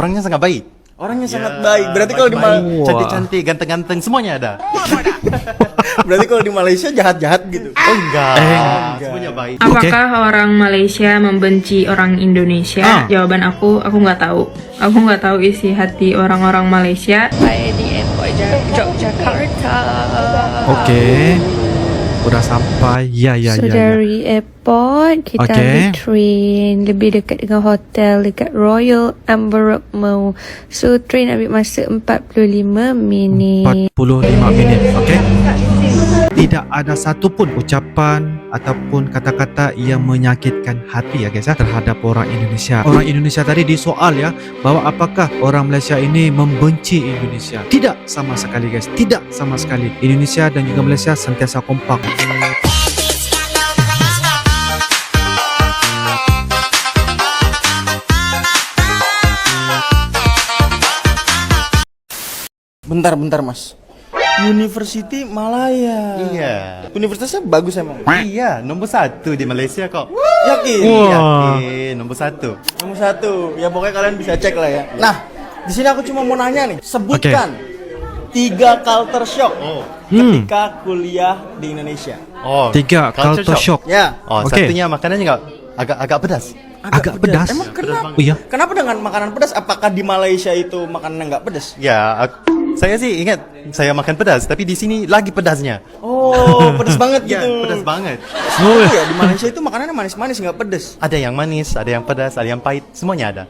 Orangnya sangat baik. Orangnya sangat baik. Berarti kalau di cantik-cantik, ganteng-ganteng, semuanya ada. berarti kalau di Malaysia jahat-jahat gitu. Oh enggak. Semuanya baik. Apakah orang Malaysia membenci orang Indonesia? Jawaban aku nggak tahu. Aku nggak tahu isi hati orang-orang Malaysia. Saya di airport Yogyakarta. Oke. Udah sampai. Ya. Dari airport kita ambil train lebih dekat dengan hotel dekat Royal Amber mau. So train ambil masa 45 minit. 45 minit. Okey. Tidak ada satupun ucapan ataupun kata-kata yang menyakitkan hati ya guys ya, terhadap orang Indonesia. Orang Indonesia tadi disoal ya, bahwa apakah orang Malaysia ini membenci Indonesia. Tidak sama sekali guys, tidak sama sekali. Indonesia dan juga Malaysia sentiasa kompak. Bentar mas. University Malaya. Iya. Universitasnya bagus emang. Iya, nomor 1 di Malaysia kok. Yakin? Yakin, nomor 1. Nomor 1. Ya pokoknya kalian bisa cek lah ya. Nah, di sini aku cuma mau nanya nih. Sebutkan 3 culture shock ketika kuliah di Indonesia. 3 culture shock. Ya. Satunya makanannya agak pedas. Agak pedas. Emang kenapa? Iya. Kenapa dengan makanan pedas? Apakah di Malaysia itu makanan nggak pedas? Ya, saya sih ingat saya makan pedas, tapi di sini lagi pedasnya. Oh, pedas banget gitu. Ya, pedas banget. Oh ya, di Malaysia itu makanannya manis-manis nggak pedas. Ada yang manis, ada yang pedas, ada yang pahit, semuanya ada.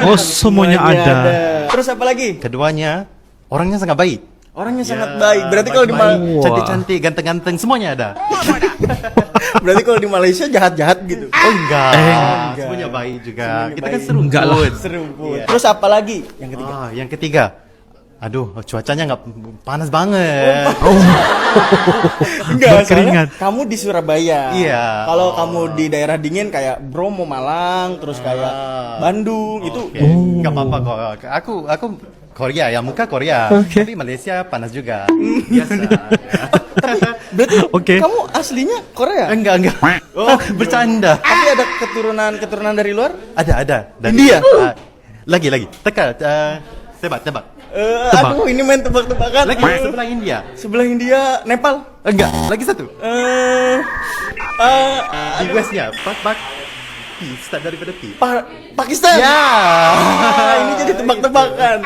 Oh, semuanya ada. Terus apa lagi? Keduanya, orangnya sangat baik. Orangnya sangat baik. Berarti kalau di cantik-cantik, ganteng-ganteng, semuanya ada. Berarti kalau di Malaysia jahat-jahat gitu. Oh enggak. Semuanya baik juga. Kita kan seru. Enggak lah. Serumput. Terus apa lagi? Yang ketiga. Yang ketiga. Aduh, cuacanya nggak panas banget. Enggak, Berkeringat. soalnya kamu di Surabaya. Iya. Kalau kamu di daerah dingin kayak Bromo, Malang, terus kayak Bandung itu. Nggak apa-apa kok. Aku Korea ya, muka Korea. Tapi Malaysia panas juga. Biasa. Berarti kamu aslinya Korea? Enggak. Oh, bercanda. Tapi ada keturunan dari luar? Ada. Dari India? Lagi. Teka, tebak. Aduh, ini main tebak-tebakan. Lagi sebelah India. Sebelah India, Nepal. Enggak, lagi satu. Di Westnya, P, start daripada P. Pakistan. Ya. Ini jadi tebak-tebakan.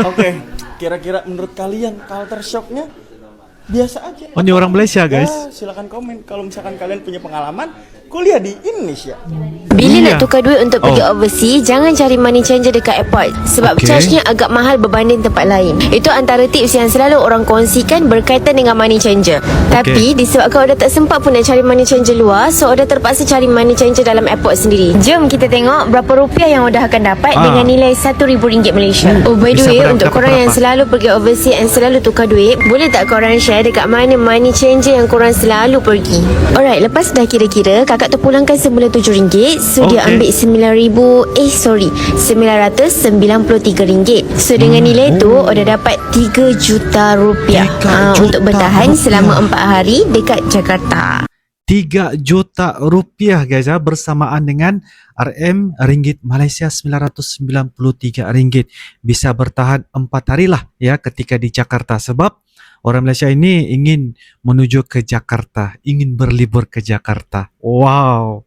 Oke, kira-kira menurut kalian culture shocknya biasa aja? Oh, ini orang Malaysia guys. Ya, silakan komen kalau misalkan kalian punya pengalaman kuliah di Indonesia. Bila nak tukar duit untuk pergi overseas, jangan cari money changer dekat airport sebab charge-nya agak mahal berbanding tempat lain. Itu antara tips yang selalu orang kongsikan berkaitan dengan money changer. Tapi disebabkan Oda tak sempat pun nak cari money changer luar, so Oda terpaksa cari money changer dalam airport sendiri. Jom kita tengok berapa rupiah yang Oda akan dapat dengan nilai RM1,000 Malaysia. Oh by the way, untuk korang yang selalu pergi overseas and selalu tukar duit, boleh tak korang share dekat mana money changer yang korang selalu pergi? Alright, lepas dah kira-kira, kakak tu pulangkan semula RM7, so dia ambil RM993. So dengan nilai tu Oda dapat RM3 juta untuk bertahan selama 4 hari dekat Jakarta. RM3 juta guys ya, bersamaan dengan ringgit Malaysia RM993. Bisa bertahan 4 hari lah ya ketika di Jakarta, sebab orang Malaysia ini ingin menuju ke Jakarta, ingin berlibur ke Jakarta. Wow.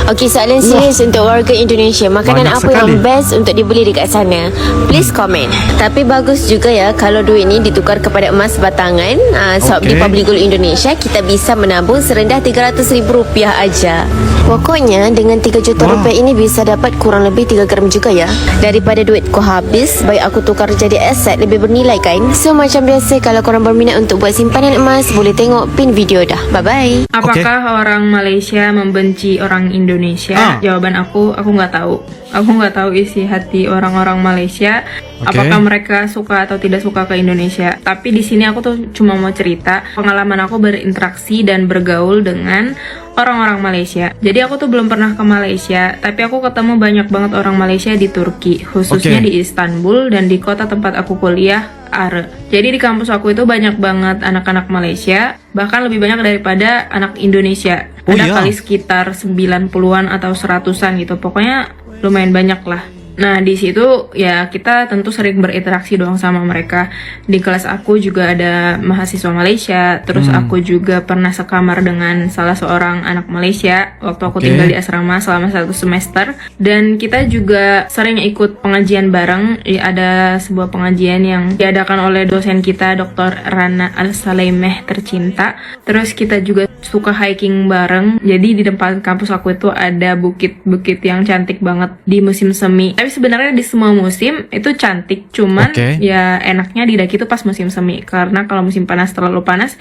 Okey, soalan serius untuk warga Indonesia. Makanan Banyak apa sekali yang best untuk dibeli dekat sana? Please komen. Tapi bagus juga ya kalau duit ni ditukar kepada emas batangan. Sebab di Public Gold Indonesia kita bisa menabung serendah RM300,000 aja. Pokoknya dengan RM3 juta ini bisa dapat kurang lebih 3 gram juga ya. Daripada duitku habis, baik aku tukar jadi aset, lebih bernilai kan? So macam biasa, kalau korang berminat untuk buat simpanan emas, boleh tengok pin video dah. Bye-bye. Apakah orang Malaysia membenci orang Indonesia? Jawaban aku nggak tahu. Aku nggak tahu isi hati orang-orang Malaysia. Apakah mereka suka atau tidak suka ke Indonesia? Tapi di sini aku tuh cuma mau cerita pengalaman aku berinteraksi dan bergaul dengan orang-orang Malaysia. Jadi aku tuh belum pernah ke Malaysia, tapi aku ketemu banyak banget orang Malaysia di Turki, khususnya di Istanbul dan di kota tempat aku kuliah, Are. Jadi di kampus aku itu banyak banget anak-anak Malaysia, bahkan lebih banyak daripada anak Indonesia. Ada kali sekitar 90-an atau 100-an gitu. Pokoknya lumayan banyak lah. Nah, di situ ya kita tentu sering berinteraksi dong sama mereka. Di kelas aku juga ada mahasiswa Malaysia, terus aku juga pernah sekamar dengan salah seorang anak Malaysia waktu aku tinggal di asrama selama 1 semester. Dan kita juga sering ikut pengajian bareng. Ada sebuah pengajian yang diadakan oleh dosen kita, Dr. Rana Al-Saleimeh tercinta. Terus kita juga suka hiking bareng. Jadi di depan kampus aku itu ada bukit-bukit yang cantik banget di musim semi. Tapi sebenarnya di semua musim itu cantik, cuman ya enaknya didaki itu pas musim semi. Karena kalau musim panas terlalu panas,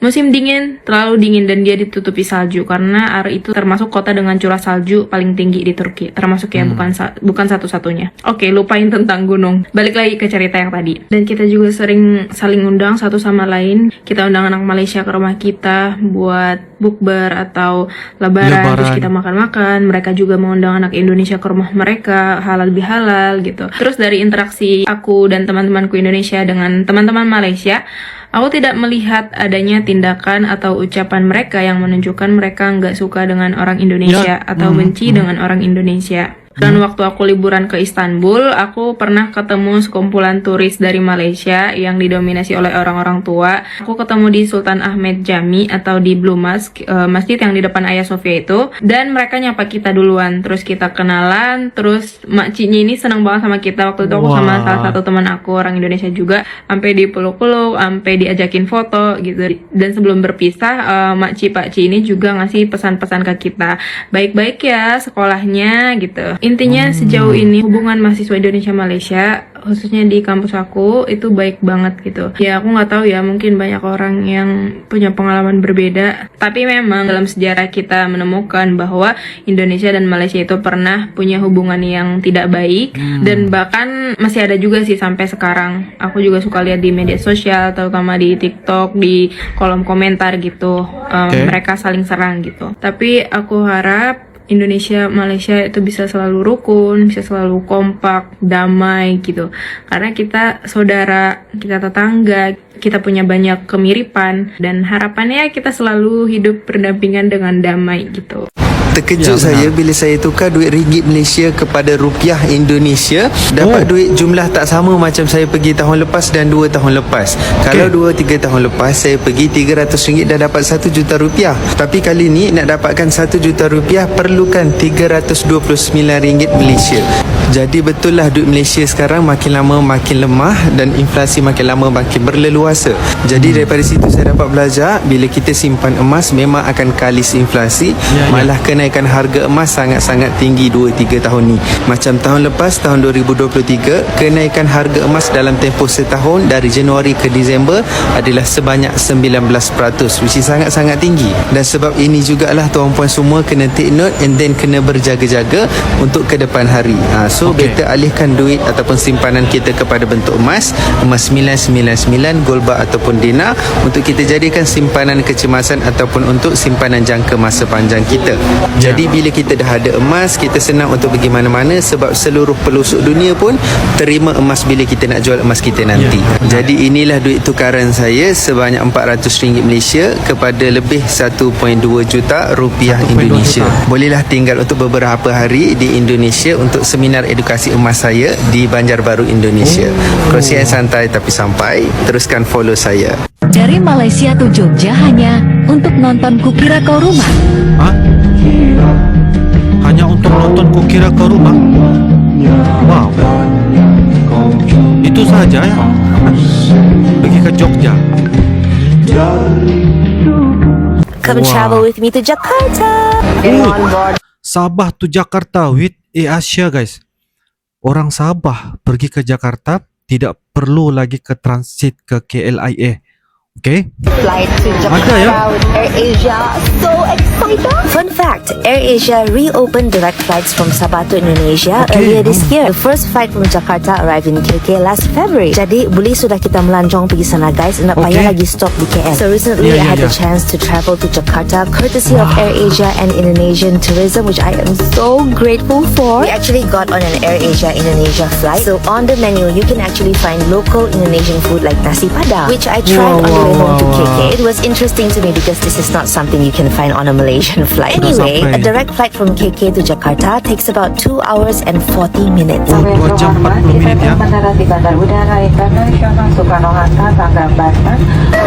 musim dingin terlalu dingin, dan dia ditutupi salju. Karena Ar itu termasuk kota dengan curah salju paling tinggi di Turki, termasuk ya bukan satu-satunya. Oke, lupain tentang gunung. Balik lagi ke cerita yang tadi. Dan kita juga sering saling undang satu sama lain. Kita undang anak Malaysia ke rumah kita buat bukber atau lebaran. Terus kita makan-makan. Mereka juga mengundang anak Indonesia ke rumah mereka, halal bihalal gitu. Terus dari interaksi aku dan teman-temanku Indonesia dengan teman-teman Malaysia, aku tidak melihat adanya tindakan atau ucapan mereka yang menunjukkan mereka nggak suka dengan orang Indonesia atau benci dengan orang Indonesia. Dan waktu aku liburan ke Istanbul, aku pernah ketemu sekumpulan turis dari Malaysia yang didominasi oleh orang-orang tua. Aku ketemu di Sultan Ahmed Jami atau di Blue Mosque, masjid yang di depan Hagia Sophia itu. Dan mereka nyapa kita duluan, terus kita kenalan. Terus makciknya ini senang banget sama kita. Waktu itu aku sama salah satu teman aku orang Indonesia juga, sampai dipeluk-peluk, sampai diajakin foto gitu. Dan sebelum berpisah, makcik-pakcik ini juga ngasih pesan-pesan ke kita, baik-baik ya sekolahnya gitu. Intinya sejauh ini hubungan mahasiswa Indonesia-Malaysia, khususnya di kampus aku, itu baik banget gitu. Ya aku nggak tahu ya, mungkin banyak orang yang punya pengalaman berbeda. Tapi memang dalam sejarah kita menemukan bahwa Indonesia dan Malaysia itu pernah punya hubungan yang tidak baik. Dan bahkan masih ada juga sih sampai sekarang. Aku juga suka lihat di media sosial, terutama di TikTok, di kolom komentar gitu. Mereka saling serang gitu. Tapi aku harap Indonesia, Malaysia itu bisa selalu rukun, bisa selalu kompak, damai gitu. Karena kita saudara, kita tetangga, kita punya banyak kemiripan, dan harapannya kita selalu hidup berdampingan dengan damai gitu. Terkejut saya bila saya tukar duit ringgit Malaysia kepada rupiah Indonesia, dapat duit jumlah tak sama macam saya pergi tahun lepas dan 2 tahun lepas. Kalau 2-3 tahun lepas saya pergi RM300 dah dapat RM1 juta. Tapi kali ni nak dapatkan RM1 juta perlukan RM329 Malaysia. Jadi betul lah duit Malaysia sekarang makin lama makin lemah dan inflasi makin lama makin berleluasa. Jadi daripada situ saya dapat belajar, bila kita simpan emas memang akan kalis inflasi. Malah kenaikan harga emas sangat-sangat tinggi 2-3 tahun ni. Macam tahun lepas, tahun 2023, kenaikan harga emas dalam tempoh setahun dari Januari ke Disember adalah sebanyak 19%, which is sangat-sangat tinggi. Dan sebab ini jugalah tuan-puan semua kena take note and then kena berjaga-jaga untuk ke depan hari. So better alihkan duit ataupun simpanan kita kepada bentuk emas 999, gold bar ataupun dinar, untuk kita jadikan simpanan kecemasan ataupun untuk simpanan jangka masa panjang kita. Jadi bila kita dah ada emas, kita senang untuk pergi mana-mana sebab seluruh pelosok dunia pun terima emas bila kita nak jual emas kita nanti. Jadi inilah duit tukaran saya sebanyak RM400 Malaysia kepada lebih 1.2 juta rupiah Indonesia. Bolehlah tinggal untuk beberapa hari di Indonesia untuk seminar edukasi emas saya di Banjarbaru, Indonesia. Kongsian santai tapi sampai. Teruskan follow saya. Dari Malaysia ke Jogja hanya untuk nonton Kukira Kau Rumah. Hah? Hanya untuk nonton Kukira Kau Rumah? Wow. Itu saja ya? Pergi ke Jogja. Come travel with me to Jakarta. Getting on board. Sabah to Jakarta with Asia guys. Orang Sabah pergi ke Jakarta tidak perlu lagi ke transit ke KLIA. Okay. Flight to Jakarta with AirAsia. So excited! Fun fact, AirAsia reopened direct flights from Sabah to Indonesia earlier this year. The first flight from Jakarta arrived in KK last February. Jadi boleh sudah kita melancong pergi sana guys. Tak payah lagi stop di KL. So recently I had the chance to travel to Jakarta courtesy of AirAsia and Indonesian Tourism, which I am so grateful for. We actually got on an AirAsia Indonesia flight. So on the menu you can actually find local Indonesian food like nasi padang, which I tried on the the way home to KK, it was interesting to me because this is not something you can find on a Malaysian flight. Anyway, a direct flight from KK to Jakarta takes about 2 hours and 40 minutes. 2 jam 40 minit ya. Bandara di Bandar Udara Internasional Soekarno-Hatta, Tangerang, Banten.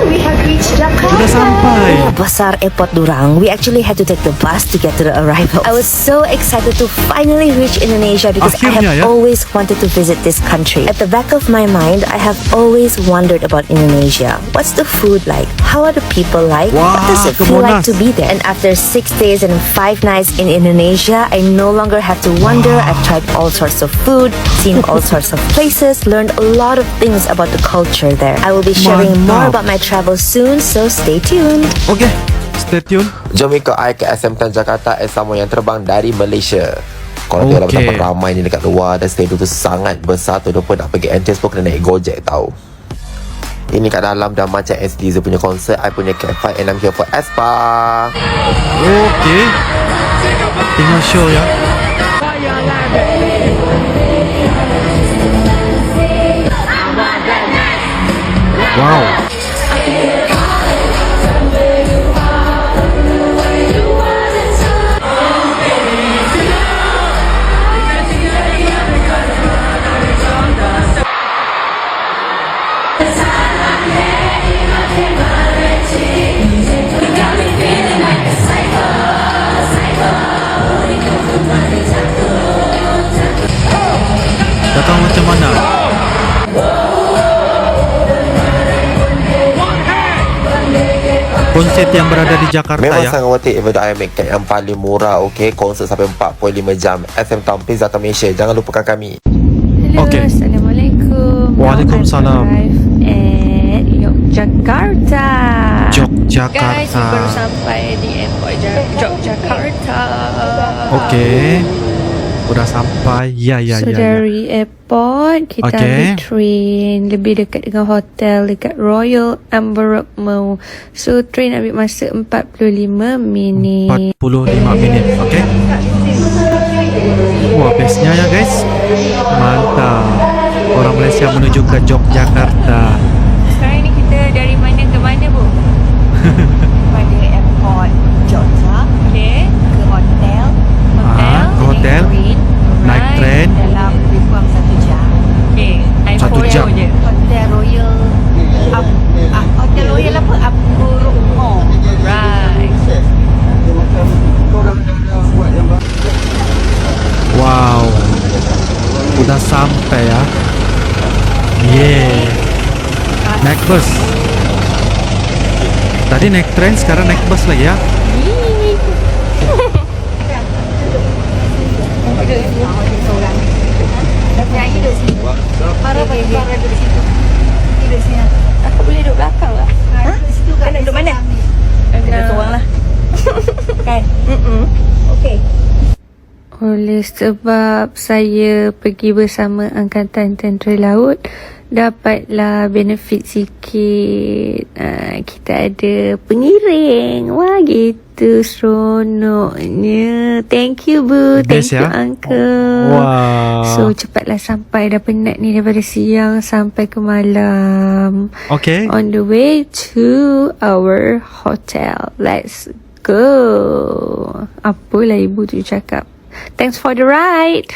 We have reached Jakarta. Sudah sampai. Besar Airport Durang. We actually had to take the bus to get to the arrival. I was so excited to finally reach Indonesia because Akhirnya, I have always wanted to visit this country. At the back of my mind, I have always wondered about Indonesia. What's the food like? How are the people like? Wah, What does it feel like Monas. to be there? And after 6 days and 5 nights in Indonesia, I no longer have to wonder. I've tried all sorts of food, seen all sorts of places, learned a lot of things about the culture there. I will be sharing more Mantap. about my travels soon, so stay tuned. Oke, stay tune. Jom ikut I ke SM Tan Jakarta Sama yang terbang dari Malaysia. Kalau dia Okey. betapa ramai ni dekat luar dan stadium tu sangat besar tu, dia pun nak pergi entrance pun kena naik Gojek tau. Ini kat dalam dah macam SDZ punya konsert. I punya Cat5 and I'm here for Aespa. Oke. Tengok show ya. Wow. Datang macam mana? Konsert yang berada di Jakarta Memang ya. sangat worth it. Even though I make yang paling murah. Okay, konsert sampai 45 jam. SM Town Pizza Malaysia. Jangan lupakan kami. Okey. Assalamualaikum. Waalaikumsalam. At Yogyakarta. Yogyakarta. Guys, we baru sampai di airport Yogyakarta. Okey. Udah sampai. Ya. So dari airport kita Okey. ambil train lebih dekat dengan hotel dekat Royal Amber Mall. So train ambil masa 45 minit. 45 minit. Okey. Wah, bestnya ya guys. Mantap. Orang Malaysia menuju ke Yogyakarta. Sekarang ni kita dari mana ke mana, Bu? Pada airport Jogja. Okay. Ke hotel. Ke hotel. Naik train. Dalam lebih kurang 1 jam. Okay. 1 jam. je. Hotel Royal. Hotel Royal apa? Upguruk Mall. Right. Wow. Udah sampai ya. Yeah. Naik bus. Tadi naik train, sekarang naik bus lagi ya. Aku boleh duduk belakang lah. Kau nak duduk mana? Kita seorang lah. Kan? Okay. Oleh sebab saya pergi bersama Angkatan Tentera Laut, dapatlah benefit sikit. Kita ada pengiring. Wah, gitu seronoknya. Thank you, Bu. Thank Best you, ya? Uncle. Wow. So, cepatlah sampai. Dah penat ni daripada siang sampai ke malam. Okay. On the way to our hotel. Let's go. Apalah ibu tu cakap. Thanks for the ride.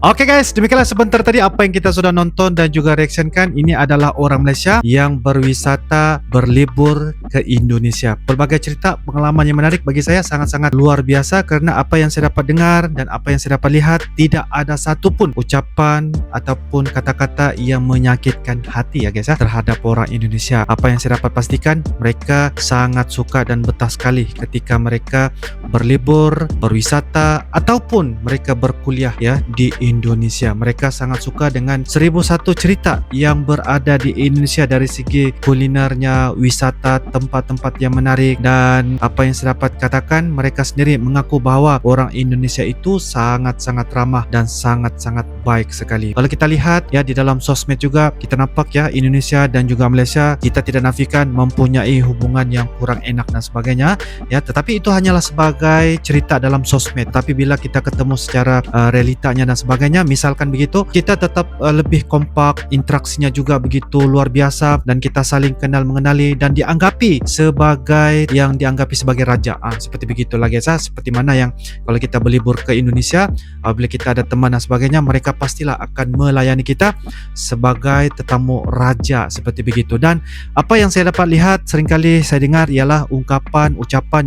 Oke guys, demikianlah sebentar tadi apa yang kita sudah nonton dan juga reactionkan. Ini adalah orang Malaysia yang berwisata, berlibur ke Indonesia. Berbagai cerita, pengalaman yang menarik bagi saya sangat-sangat luar biasa. Karena apa yang saya dapat dengar dan apa yang saya dapat lihat, tidak ada satupun ucapan ataupun kata-kata yang menyakitkan hati ya guys ya, terhadap orang Indonesia. Apa yang saya dapat pastikan, mereka sangat suka dan betah sekali ketika mereka berlibur, berwisata ataupun mereka berkuliah ya di Indonesia. Mereka sangat suka dengan 1001 cerita yang berada di Indonesia dari segi kulinernya, wisata, tempat-tempat yang menarik, dan apa yang saya dapat katakan, mereka sendiri mengaku bahawa orang Indonesia itu sangat-sangat ramah dan sangat-sangat baik sekali. Kalau kita lihat ya di dalam sosmed juga, kita nampak ya Indonesia dan juga Malaysia, kita tidak nafikan mempunyai hubungan yang kurang enak dan sebagainya ya, tetapi itu hanyalah sebagai cerita dalam sosmed. Tapi bila kita ketemu secara realitanya dan sebagainya, sebagainya, misalkan begitu, kita tetap lebih kompak, interaksinya juga begitu luar biasa, dan kita saling kenal mengenali dan dianggapi sebagai yang dianggapi sebagai raja. Seperti begitulah guys, seperti mana yang kalau kita berlibur ke Indonesia, bila kita ada teman dan sebagainya, mereka pastilah akan melayani kita sebagai tetamu raja, seperti begitu. Dan apa yang saya dapat lihat seringkali saya dengar ialah ucapan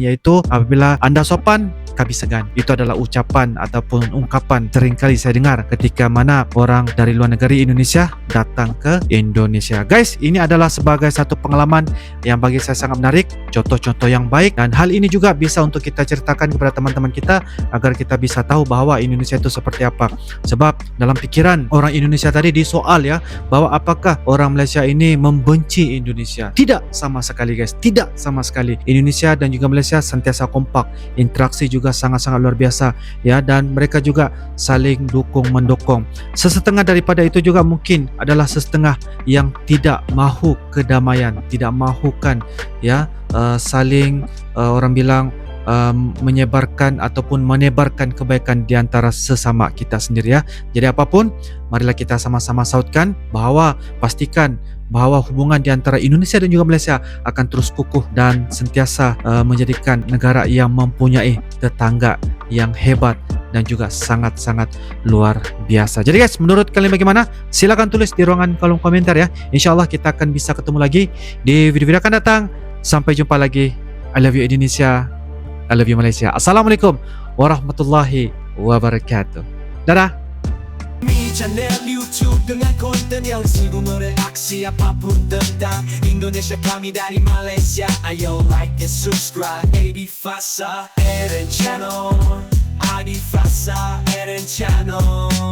yaitu apabila anda sopan, kami segan. Itu adalah ucapan ataupun ungkapan seringkali saya dengar ketika mana orang dari luar negeri Indonesia datang ke Indonesia. Guys, ini adalah sebagai satu pengalaman yang bagi saya sangat menarik, contoh-contoh yang baik, dan hal ini juga bisa untuk kita ceritakan kepada teman-teman kita agar kita bisa tahu bahwa Indonesia itu seperti apa. Sebab dalam pikiran orang Indonesia tadi disoal ya, bahwa apakah orang Malaysia ini membenci Indonesia? Tidak sama sekali guys, tidak sama sekali. Indonesia dan juga Malaysia sentiasa kompak, interaksi juga sangat-sangat luar biasa ya, dan mereka juga saling dukung mendukung. Sesetengah daripada itu juga mungkin adalah sesetengah yang tidak mahu kedamaian, tidak mahukan ya saling orang bilang menyebarkan ataupun menebarkan kebaikan di antara sesama kita sendiri ya. Jadi apapun, marilah kita sama-sama sautkan bahawa pastikan bahawa hubungan di antara Indonesia dan juga Malaysia akan terus kukuh dan sentiasa menjadikan negara yang mempunyai tetangga yang hebat dan juga sangat-sangat luar biasa. Jadi guys, menurut kalian bagaimana? Silakan tulis di ruangan kolom komentar ya. InsyaAllah kita akan bisa ketemu lagi di video-video akan datang. Sampai jumpa lagi. I love you Indonesia, I love you Malaysia. Assalamualaikum warahmatullahi wabarakatuh. Dadah. Channel YouTube dengan konten yang sibuk mereaksi apapun tentang Indonesia, kami dari Malaysia. Ayo like and subscribe. Adi Fasa Eren Channel, Adi Fasa Eren Channel.